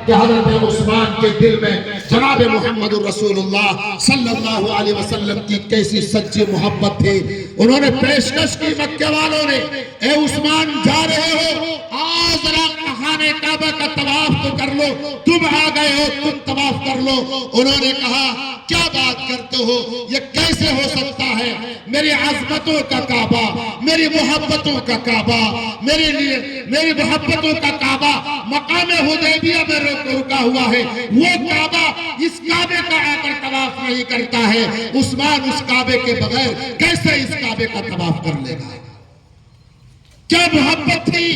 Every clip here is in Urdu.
کہ حضرت عثمان کے دل میں جناب محمد رسول اللہ صلی اللہ علیہ وسلم کی کیسی سچی محبت تھی۔ انہوں نے پیشکش کی مکہ والوں نے، اے عثمان جا رہے ہو، آج ذرا خانے کعبہ کا طواف تو کر لو، تم آ گئے ہو تم طواف کر لو۔ انہوں نے کہا کیا بات کرتے ہو، یہ کیسے ہو سکتا ہے؟ میری عظمتوں کا کعبہ، میری محبتوں کا کعبہ، میری محبتوں کا کعبہ مقام حدیبیہ میں رکا ہوا ہے، وہ کعبہ اس کعبے کا آ کر طواف نہیں کرتا ہے، عثمان اس کعبے کے بغیر کیسے اس کعبے کا طواف کر لے گا؟ کیا محبت تھی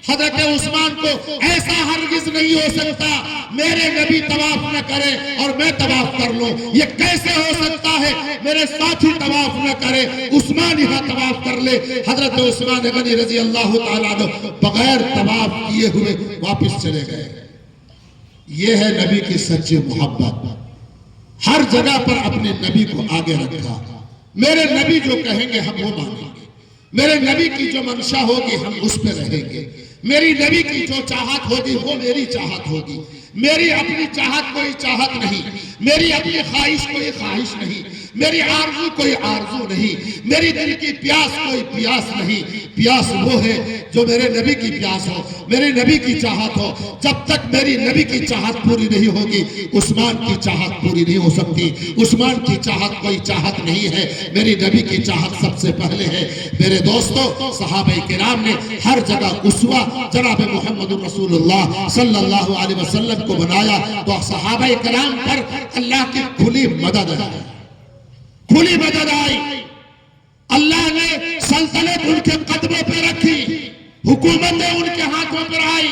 حضرت عثمان کو؟ ایسا ہرگز نہیں ہو سکتا میرے نبی طواف نہ کرے اور میں طواف کر لوں، یہ کیسے ہو سکتا ہے میرے ساتھی طواف نہ کرے عثمان یہاں طواف کر لے۔ حضرت عثمان غنی رضی اللہ تعالیٰ عنہ بغیر طواف کیے ہوئے واپس چلے گئے۔ یہ ہے نبی کی سچی محبت، ہر جگہ پر اپنے نبی کو آگے رکھا۔ میرے نبی جو کہیں گے ہم وہ مانیں گے، میرے نبی کی جو منشا ہوگی ہم اس پہ رہیں گے، میری نبی کی جو چاہت ہوگی وہ میری چاہت ہوگی، میری اپنی چاہت کوئی چاہت نہیں، میری اپنی خواہش کوئی خواہش نہیں، میری آرزو کوئی آرزو نہیں، میری دل کی پیاس کوئی پیاس نہیں۔ پیاس وہ ہے جو میرے نبی کی پیاس ہو، میرے نبی کی چاہت ہو۔ جب تک میری نبی کی چاہت پوری نہیں ہوگی عثمان کی چاہت پوری نہیں ہو سکتی۔ عثمان کی چاہت کوئی چاہت نہیں ہے، میری نبی کی چاہت سب سے پہلے ہے۔ میرے دوستو، صحابہ کرام نے ہر جگہ اسوہ جناب محمد رسول اللہ صلی اللہ علیہ وسلم کو بنایا، تو صحابہ کرام پر اللہ کی کھلی مدد ہے، کھلی مدد آئی۔ اللہ نے سلطنت ان کے قدموں پہ رکھی، حکومتیں ان کے ہاتھوں پر آئی،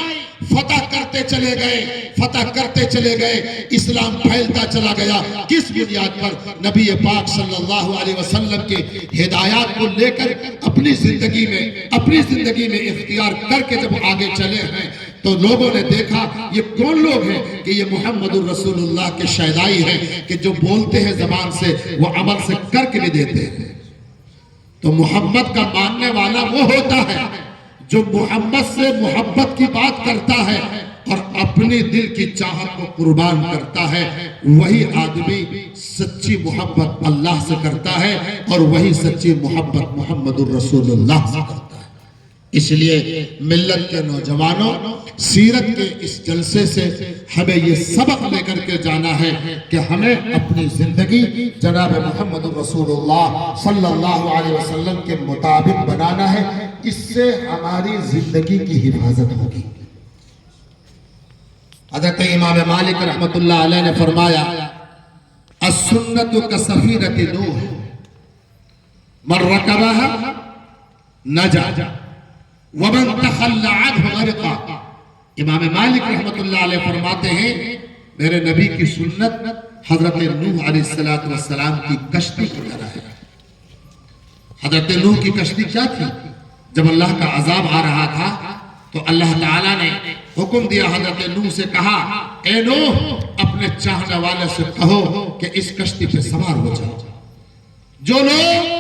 فتح کرتے چلے گئے، فتح کرتے چلے گئے، اسلام پھیلتا چلا گیا۔ کس بنیاد پر؟ نبی پاک صلی اللہ علیہ وسلم کے ہدایات کو لے کر اپنی زندگی میں اختیار کر کے جب آگے چلے ہیں تو لوگوں نے دیکھا یہ کون لوگ ہیں کہ یہ محمد الرسول اللہ کے شیدائی ہیں کہ جو بولتے ہیں زبان سے وہ عمل سے کر کے بھی دیتے ہیں۔ تو محمد کا ماننے والا وہ ہوتا ہے جو محمد سے محبت کی بات کرتا ہے اور اپنی دل کی چاہت کو قربان کرتا ہے، وہی آدمی سچی محبت اللہ سے کرتا ہے اور وہی سچی محبت محمد الرسول اللہ سے کرتا ہے۔ اس لیے ملت کے نوجوانوں، سیرت کے اس جلسے سے ہمیں یہ سبق لے کر کے جانا ہے کہ ہمیں اپنی زندگی جناب محمد رسول اللہ صلی اللہ علیہ وسلم کے مطابق بنانا ہے، اس سے ہماری زندگی کی حفاظت ہوگی۔ حضرت امام مالک رحمت اللہ علیہ نے فرمایا السنت کسفینۃ نوح من رکبها نجا ومن تخلى عنه غرقا۔ امام مالک رحمت اللہ علیہ فرماتے ہیں میرے نبی کی سنت حضرت نوح علیہ السلام کی کشتی کی طرح ہے۔ حضرت نوح کی کشتی کیا تھی؟ جب اللہ کا عذاب آ رہا تھا تو اللہ تعالیٰ نے حکم دیا، حضرت نوح سے کہا اے نوح اپنے چاہنے والے سے کہو کہ اس کشتی پہ سوار ہو جاؤ۔ جو لوگ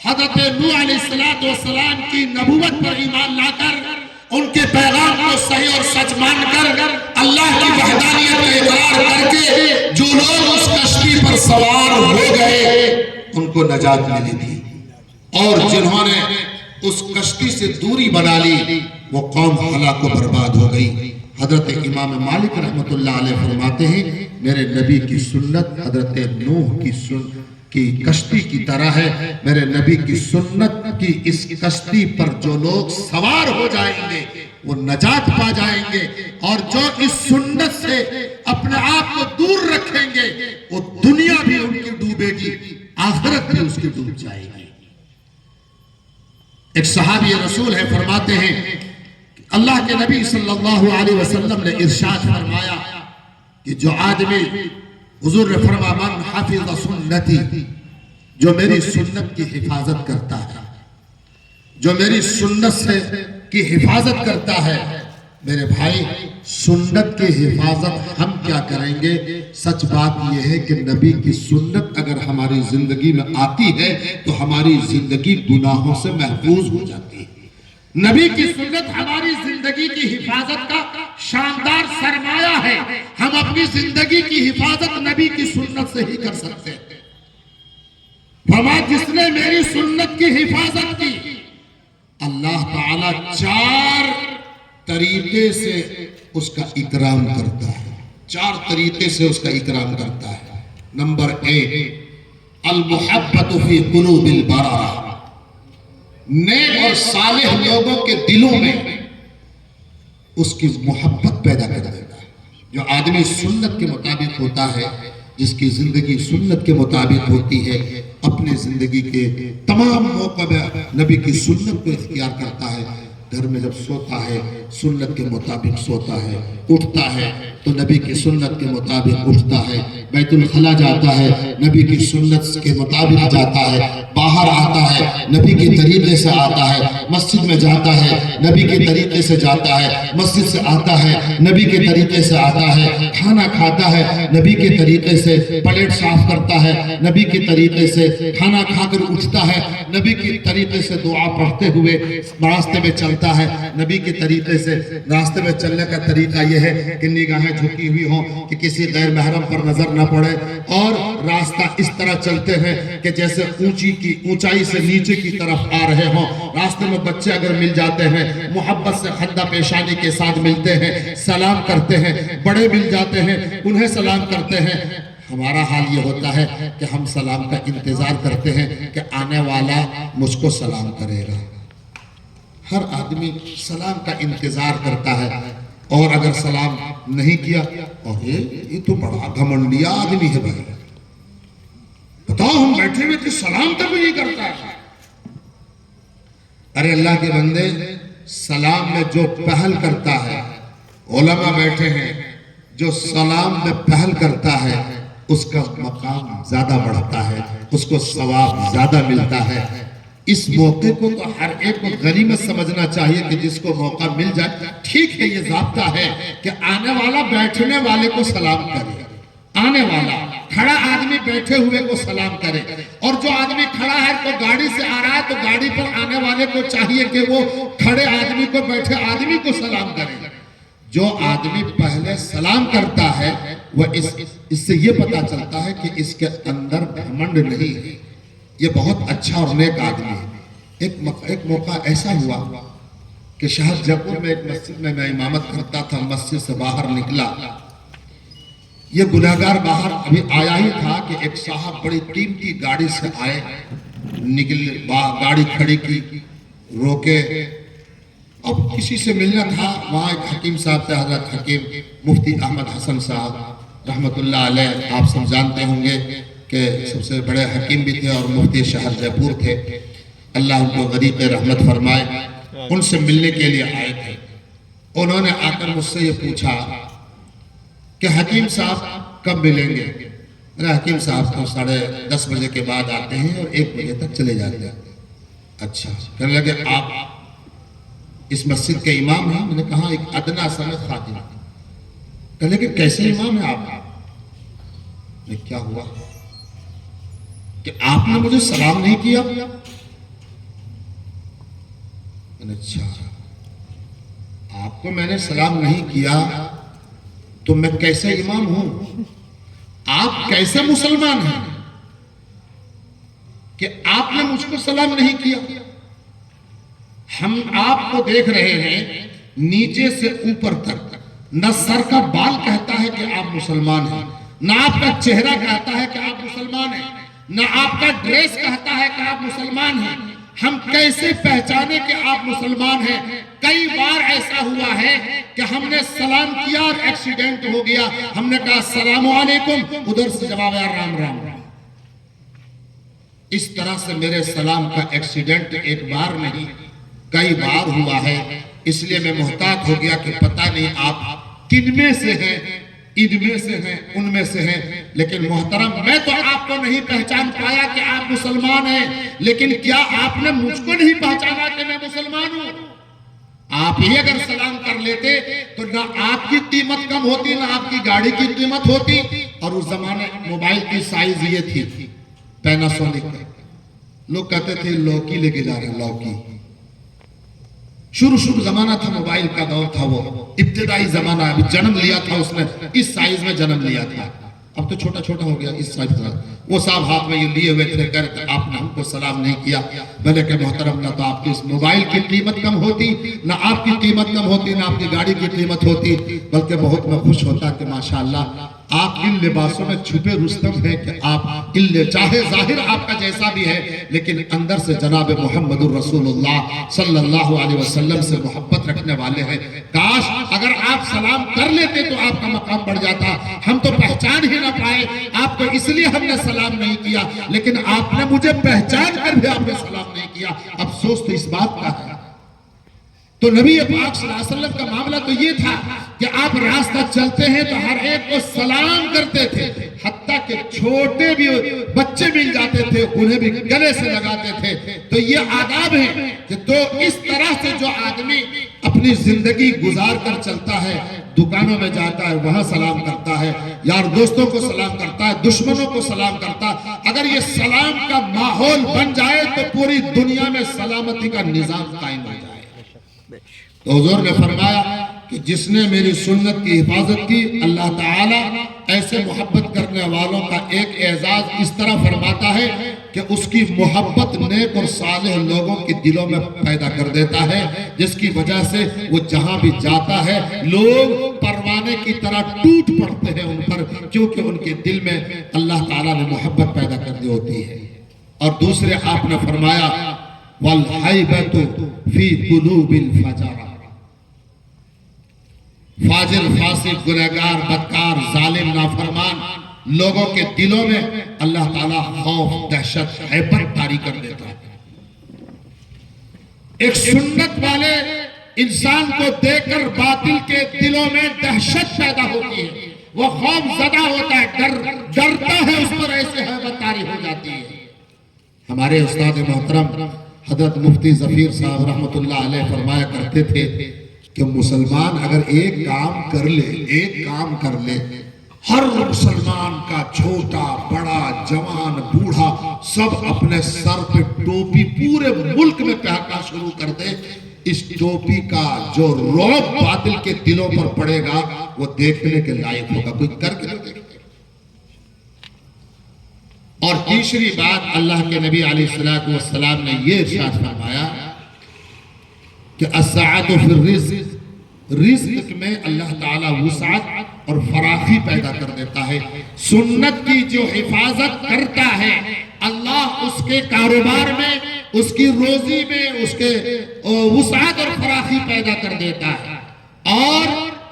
حضرت نوح علیہ السلام کی نبوت پر ایمان لا کر ان کے پیغام کو صحیح اور سچ مان کر اللہ کی وحدانیت کا اقرار کر کے جو لوگ اس کشتی پر سوار ہو گئے ان کو نجات ملی تھی، اور جنہوں نے اس کشتی سے دوری بنا لی وہ قوم ہلاک و برباد ہو گئی۔ حضرت امام مالک رحمت اللہ علیہ فرماتے ہیں میرے نبی کی سنت حضرت نوح کی کشتی کی طرح ہے۔ میرے نبی کی سنت کی اس کشتی پر جو لوگ سوار ہو جائیں گے وہ نجات پا جائیں گے، اور جو اس سنت سے اپنے آپ کو دور رکھیں گے وہ دنیا بھی ان کی ڈوبے گی، آخرت بھی اس کی ڈوب جائے گی۔ ایک صحابی رسول ہے، فرماتے ہیں اللہ کے نبی صلی اللہ علیہ وسلم نے ارشاد فرمایا کہ جو آدمی، حضور نے فرمایا من حفظ سنتی، جو میری سنت کی حفاظت کرتا ہے، جو میری سنت سے کی حفاظت کرتا ہے۔ میرے بھائی سنت کی حفاظت ہم کیا کریں گے؟ سچ بات یہ ہے کہ نبی کی سنت اگر ہماری زندگی میں آتی ہے تو ہماری زندگی گناہوں سے محفوظ ہو جاتی ہے۔ نبی کی سنت ہماری زندگی کی حفاظت کا شاندار سرمایہ ہے۔ اپنی زندگی کی حفاظت نبی کی سنت سے ہی کر سکتے ہیں۔ فرمایا جس نے میری سنت کی حفاظت کی اللہ تعالیٰ 4 طریقے سے اس کا اکرام کرتا ہے، 4 طریقے سے اس کا اکرام کرتا ہے۔ نمبر 1 المحبت فی قلوب البررہ، نیک اور صالح لوگوں کے دلوں میں اس کی محبت پیدا کر دیتا ہے۔ جو آدمی سنت کے مطابق ہوتا ہے، جس کی زندگی سنت کے مطابق ہوتی ہے، اپنے زندگی کے تمام موقع میں نبی کی سنت کو اختیار کرتا ہے۔ گھر میں جب سوتا ہے سنت کے مطابق سوتا ہے، اٹھتا ہے تو نبی کی سنت کے مطابق اٹھتا ہے، بیت الخلا جاتا ہے نبی کی سنت کے مطابق جاتا ہے، باہر آتا ہے نبی کے طریقے سے آتا ہے، مسجد میں جاتا ہے نبی کے طریقے سے جاتا ہے، مسجد سے آتا ہے نبی کے طریقے سے آتا ہے، کھانا کھاتا ہے نبی کے طریقے سے، پلیٹ صاف کرتا ہے نبی کے طریقے سے، کھانا کھا کر اٹھتا ہے نبی کے طریقے سے، دعا پڑھتے ہوئے راستے میں چلتا ہے نبی کے طریقے سے۔ راستے میں چلنے کا طریقہ یہ ہے کہ نگاہیں جھکی ہوئی ہوں کہ کسی غیر محرم پر نظر نہ پڑے، اور راستہ اس طرح چلتے ہیں کہ جیسے اونچائی سے نیچے کی طرف آ رہے ہوں۔ راستے میں بچے اگر مل جاتے ہیں محبت سے خندہ پیشانی کے ساتھ ملتے ہیں، سلام کرتے ہیں، بڑے مل جاتے ہیں انہیں سلام کرتے ہیں۔ ہمارا حال یہ ہوتا ہے کہ ہم سلام کا انتظار کرتے ہیں کہ آنے والا مجھ کو سلام کرے گا۔ ہر آدمی سلام کا انتظار کرتا ہے، اور اگر سلام نہیں کیا اور یہ تو بڑا گھمنڈیا آدمی ہے بھائی، بتاؤ ہم بیٹھے ہوئے تھے سلام تک بھی نہیں کرتا ہے۔ ارے اللہ کے بندے، سلام میں جو پہل کرتا ہے، علماء بیٹھے ہیں، جو سلام میں پہل کرتا ہے اس کا مقام زیادہ بڑھتا ہے، اس کو ثواب زیادہ ملتا ہے۔ اس موقع کو تو ہر ایک کو غنیمت سمجھنا چاہیے کہ جس کو موقع مل جائے۔ ٹھیک ہے یہ ضابطہ ہے کہ آنے والا بیٹھنے والے کو سلام کرے، آنے والا کھڑا آدمی بیٹھے ہوئے کو سلام کرے، اور جو آدمی کھڑا ہے تو گاڑی سے آ رہا ہے تو گاڑی پر آنے والے کو چاہیے کہ وہ کھڑے آدمی کو بیٹھے آدمی کو سلام کرے۔ جو آدمی پہلے سلام کرتا ہے وہ اس سے یہ پتا چلتا ہے کہ اس کے اندر گھمنڈ نہیں ہے، یہ بہت اچھا اور نیک آدمی ہے۔ ایک موقع ایسا ہوا کہ شہر جبل میں ایک مسجد میں امامت کرتا تھا، مسجد سے باہر نکلا، یہ گناہگار باہر ابھی آیا ہی تھا کہ ایک صاحب بڑی قیمتی گاڑی سے آئے، گاڑی کھڑی کی، روکے، اب کسی سے ملنا تھا۔ وہاں ایک حکیم صاحب تھے، حضرت حکیم مفتی احمد حسن صاحب رحمت اللہ علیہ، آپ سب جانتے ہوں گے کہ سب سے بڑے حکیم بھی تھے اور مفتی شہر جے پور تھے، اللہ ان کو غریق رحمت فرمائے۔ ان سے ملنے کے لیے آئے تھے، انہوں نے آ کر مجھ سے یہ پوچھا کہ حکیم صاحب کب ملیں گے؟ میرا حکیم صاحب تو 10:30 بجے کے بعد آتے ہیں اور 1 بجے تک چلے جاتے ہیں۔ اچھا، کہنے لگے آپ اس مسجد کے امام ہیں؟ میں نے کہا ایک ادنا سمت خادم۔ کہنے لگے کیسے امام ہیں آپ؟ میں کیا ہوا کہ آپ نے مجھے سلام نہیں کیا؟ میں نے اچھا، آپ کو میں نے سلام نہیں کیا تو میں کیسے امام ہوں؟ آپ کیسے مسلمان ہیں کہ آپ نے مجھ کو سلام نہیں کیا؟ ہم آپ کو دیکھ رہے ہیں نیچے سے اوپر تک، نہ سر کا بال کہتا ہے کہ آپ مسلمان ہیں، نہ آپ کا چہرہ کہتا ہے کہ آپ مسلمان ہیں، نہ آپ کا ڈریس کہتا ہے کہ آپ مسلمان ہیں۔ ہم کیسے پہچانے کہ آپ مسلمان ہیں؟ کئی بار ایسا ہوا ہے کہ ہم نے سلام کیا اور ایکسیڈنٹ ہو گیا، ہم نے کہا السلام علیکم، ادھر سے جواب آیا رام رام۔ اس طرح سے میرے سلام کا ایکسیڈنٹ ایک بار نہیں کئی بار ہوا ہے، اس لیے میں محتاط ہو گیا کہ پتہ نہیں آپ کن میں سے ہیں، ان میں سے ہیں، ان میں سے ہیں۔ لیکن محترم، میں تو آپ کو نہیں پہچان پایا کہ آپ مسلمان ہیں، لیکن کیا آپ نے مجھ کو نہیں پہچانا کہ میں مسلمان ہوں؟ آپ ہی اگر سلام کر لیتے تو نہ آپ کی قیمت کم ہوتی، نہ آپ کی گاڑی کی قیمت ہوتی۔ اور اس زمانے موبائل کی سائز یہ تھی، پیناسونک، لوگ کہتے تھے لوکی لے کے جا رہے ہیں، لوکی، شروع زمانہ تھا، موبائل کا دور تھا، وہ ابتدائی زمانہ، ابھی جنم لیا تھا اس نے، اس سائز میں جنم لیا تھا، اب تو چھوٹا چھوٹا ہو گیا اس سائز کا۔ وہ صاحب ہاتھ میں یہ لیے ہوئے تھے، کہ آپ نے ہم کو سلام نہیں کیا۔ میں نے کہا محترم، نہ تو آپ کی اس موبائل کی قیمت کم ہوتی، نہ آپ کی قیمت کم ہوتی، نہ آپ کی گاڑی کی قیمت ہوتی، بلکہ بہت میں خوش ہوتا کہ ماشاءاللہ آپ ان لباسوں میں چھپے رستم ہیں، کہ آپ چاہے ظاہر آپ کا جیسا بھی ہے لیکن اندر سے جناب محمد الرسول اللہ صلی اللہ علیہ وسلم سے محبت رکھنے والے ہیں۔ کاش اگر آپ سلام کر لیتے تو آپ کا مقام بڑھ جاتا۔ ہم تو پہچان ہی نہ پائے آپ کو، اس لیے ہم نے سلام نہیں کیا، لیکن آپ نے مجھے پہچان کر بھی آپ نے سلام نہیں کیا۔ افسوس تو اس بات کا ہے۔ تو نبی پاک صلی اللہ علیہ وسلم کا معاملہ تو یہ تھا کہ آپ راستہ چلتے ہیں تو ہر ایک کو سلام کرتے تھے، حتیٰ کہ چھوٹے بھی بچے مل جاتے تھے انہیں بھی گلے سے لگاتے تھے۔ تو یہ آداب ہیں کہ تو اس طرح سے جو آدمی اپنی زندگی گزار کر چلتا ہے، دکانوں میں جاتا ہے وہاں سلام کرتا ہے، یار دوستوں کو سلام کرتا ہے، دشمنوں کو سلام کرتا ہے، اگر یہ سلام کا ماحول بن جائے تو پوری دنیا میں سلامتی کا نظام قائم ہو جائے۔ تو حضور نے فرمایا کہ جس نے میری سنت کی حفاظت کی، اللہ تعالیٰ ایسے محبت کرنے والوں کا ایک اعزاز اس طرح فرماتا ہے کہ اس کی محبت نیک اور صالح لوگوں کی دلوں میں پیدا کر دیتا ہے، جس کی وجہ سے وہ جہاں بھی جاتا ہے لوگ پروانے کی طرح ٹوٹ پڑتے ہیں ان پر، کیونکہ ان کے دل میں اللہ تعالیٰ نے محبت پیدا کر دی ہوتی ہے۔ اور دوسرے آپ نے فرمایا وَالْحَيْبَةُ فِي قُلُوبِ الْفَجَرَةِ، فاجر، فاسق، گنہگار، بدکار، ظالم، نافرمان لوگوں کے دلوں میں اللہ تعالیٰ خوف، دہشت، ہیبت طاری کر دیتا ہے۔ ایک سنت والے انسان کو دیکھ کر باطل کے دلوں میں دہشت پیدا ہوتی ہے، وہ خوف زدہ ہوتا ہے، ڈرتا ہے، اس پر ایسے ہیبت طاری ہو جاتی ہے۔ ہمارے استاد محترم حضرت مفتی ظفیر صاحب رحمت اللہ علیہ فرمایا کرتے تھے کہ مسلمان اگر ایک کام کر لے، ہر مسلمان کا چھوٹا بڑا جوان بوڑھا سب اپنے سر پہ ٹوپی پورے ملک میں پہننا شروع کر دے، اس ٹوپی کا جو رعب باطل کے دلوں پر پڑے گا وہ دیکھنے کے لائق ہوگا، کوئی کر کے دیکھے۔ اور تیسری بات اللہ کے نبی علیہ السلام نے یہ ارشاد فرمایا کہ السعۃ فی الرزق، رزق میں اللہ تعالیٰ وسعت اور فراخی پیدا کر دیتا ہے۔ سنت کی جو حفاظت کرتا ہے اللہ اس کے کاروبار میں، اس کی روزی میں، اس کے وسعت اور فراخی پیدا کر دیتا ہے۔ اور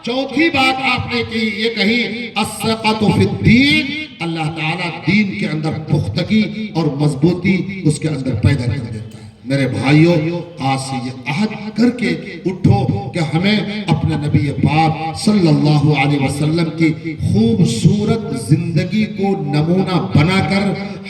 چوتھی بات آپ نے یہ کہی الثقۃ فی الدین، اللہ تعالیٰ دین کے اندر پختگی اور مضبوطی اس کے اندر پیدا کر دیتا ہے۔ میرے بھائیوں، آج سے یہ عہد کر کے اٹھو کہ ہمیں اپنے نبی پاک صلی اللہ علیہ وسلم کی خوبصورت زندگی کو نمونہ بنا کر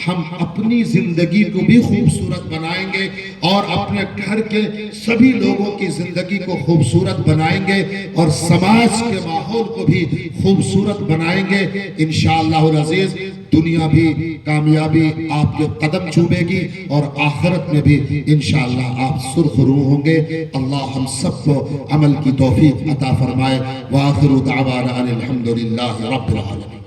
ہم اپنی زندگی کو بھی خوبصورت بنائیں گے اور اپنے گھر کے سبھی لوگوں کی زندگی کو خوبصورت بنائیں گے اور سماج کے ماحول کو بھی خوبصورت بنائیں گے۔ انشاءاللہ العزیز دنیا بھی کامیابی آپ کے قدم چومے گی اور آخرت میں بھی انشاءاللہ آپ سرخ روح ہوں گے۔ اللہ ہم سب کو عمل کی توفیق عطا فرمائے۔ وآخر دعوانا ان الحمدللہ رب العالمین۔